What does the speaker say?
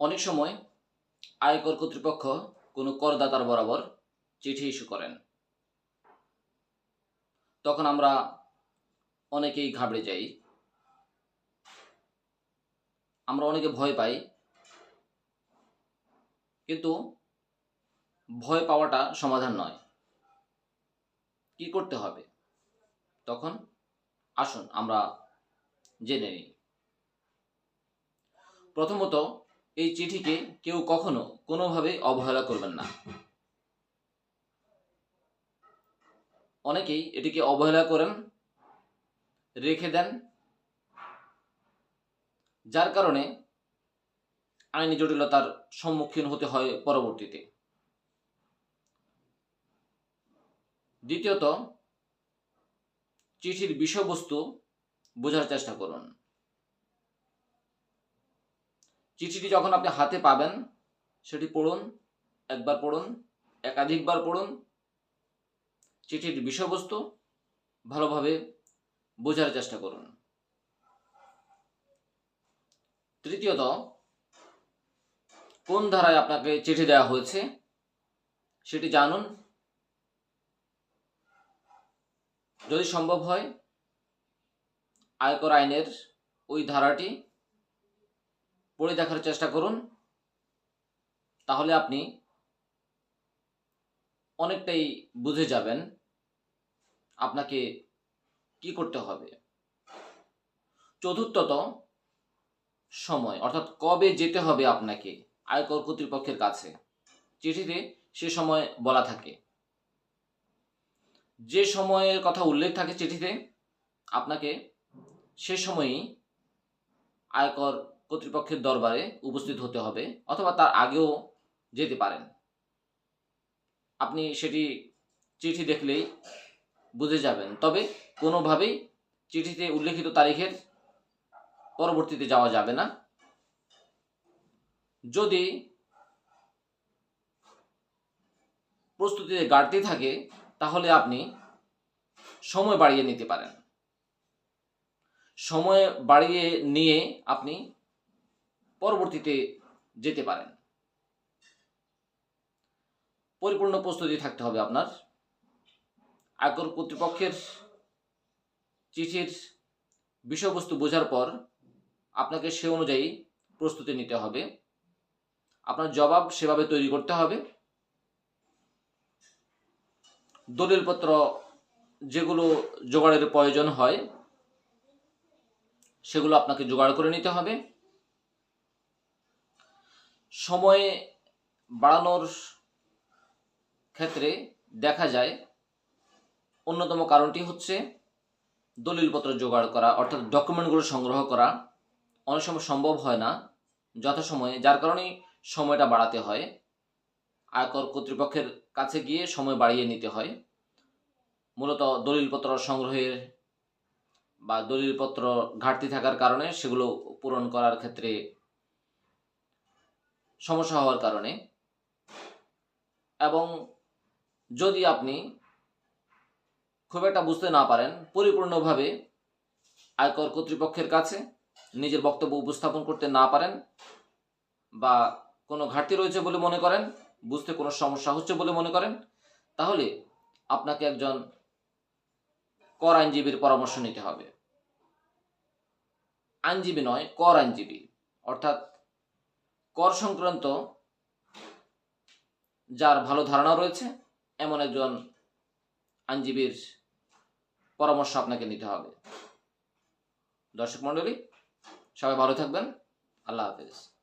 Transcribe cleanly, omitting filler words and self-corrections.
অনেক সময় আয়কর কর্তৃপক্ষ কোনো করদাতার বরাবর চিঠি ইস্যু করেন। তখন আমরা অনেকেই ঘাবড়ে যাই, আমরা অনেকে ভয় পাই। কিন্তু ভয় পাওয়াটা সমাধান নয়। কি করতে হবে? তখন আসুন আমরা জেনে নিই। প্রথমত, এই চিঠিকে কেউ কখনো কোনোভাবেই অবহেলা করবেন না। অনেকেই এটিকে অবহেলা করেন, রেখে দেন, যার কারণে আইনি জটিলতার সম্মুখীন হতে হয় পরবর্তীতে। দ্বিতীয়ত, চিঠির বিষয়বস্তু বোঝার চেষ্টা করুন। চিঠিটি যখন আপনি হাতে পাবেন সেটি পড়ুন, একবার পড়ুন, একাধিকবার পড়ুন। চিঠির বিষয়বস্তু ভালোভাবে বোঝার চেষ্টা করুন। তৃতীয়ত, কোন ধারায় আপনাকে চিঠি দেওয়া হয়েছে সেটি জানুন। যদি সম্ভব হয় আয়কর আইনের ওই ধারাটি পড়ে দেখার চেষ্টা করুন, তাহলে আপনি অনেকটাই বুঝে যাবেন আপনাকে কি করতে হবে। চতুর্থত, সময়, অর্থাৎ কবে যেতে হবে আপনাকে আয়কর কর্তৃপক্ষের কাছে। চিঠিতে সে সময় বলা থাকে। যে সময়ের কথা উল্লেখ থাকে চিঠিতে, আপনাকে সে সময়ই আয়কর কর্তৃপক্ষের দরবারে উপস্থিত হতে হবে, অথবা তার আগেও যেতে পারেন। আপনি সেটি চিঠি দেখলেই বুঝে যাবেন। তবে কোনোভাবেই চিঠিতে উল্লেখিত তারিখের পরবর্তীতে যাওয়া যাবে না। যদি প্রস্তুতিতে ঘাটতি থাকে তাহলে আপনি সময় বাড়িয়ে নিতে পারেন। সময় বাড়িয়ে নিয়ে আপনি পরবর্তীতে যেতে পারেন। পরিপূর্ণ প্রস্তুতি থাকতে হবে আপনার। আয়কর কর্তৃপক্ষের চিঠির বিষয়বস্তু বোঝার পর আপনাকে সে অনুযায়ী প্রস্তুতি নিতে হবে। আপনার জবাব সেভাবে তৈরি করতে হবে। দলিলপত্র যেগুলো জোগাড়ের প্রয়োজন হয় সেগুলো আপনাকে জোগাড় করে নিতে হবে। সময় বাড়ানোর ক্ষেত্রে দেখা যায় অন্যতম কারণটি হচ্ছে দলিলপত্র জোগাড় করা, অর্থাৎ ডকুমেন্টগুলো সংগ্রহ করা অনেক সময় সম্ভব হয় না যথাসময়ে, যার কারণেই সময়টা বাড়াতে হয়। আয়কর কর্তৃপক্ষের কাছে গিয়ে সময় বাড়িয়ে নিতে হয়। মূলত দলিলপত্র সংগ্রহের বা দলিলপত্র ঘাটতি থাকার কারণে সেগুলো পূরণ করার ক্ষেত্রে সমস্যা হওয়ার কারণে। এবং যদি আপনি খুব একটা বুঝতে না পারেন, পরিপূর্ণভাবে আয়কর কর্তৃপক্ষের কাছে নিজের বক্তব্য উপস্থাপন করতে না পারেন, বা কোনো ঘাটতি রয়েছে বলে মনে করেন, বুঝতে কোনো সমস্যা হচ্ছে বলে মনে করেন, তাহলে আপনাকে একজন কর আইনজীবীর পরামর্শ নিতে হবে। আইনজীবী নয়, কর আইনজীবী, অর্থাৎ কর সংক্রান্ত যার ভালো ধারণা রয়েছে এমন একজন আইনজীবীর পরামর্শ আপনাকে নিতে হবে। দর্শক মণ্ডলী, সবাই ভালো থাকবেন। আল্লাহ হাফেজ।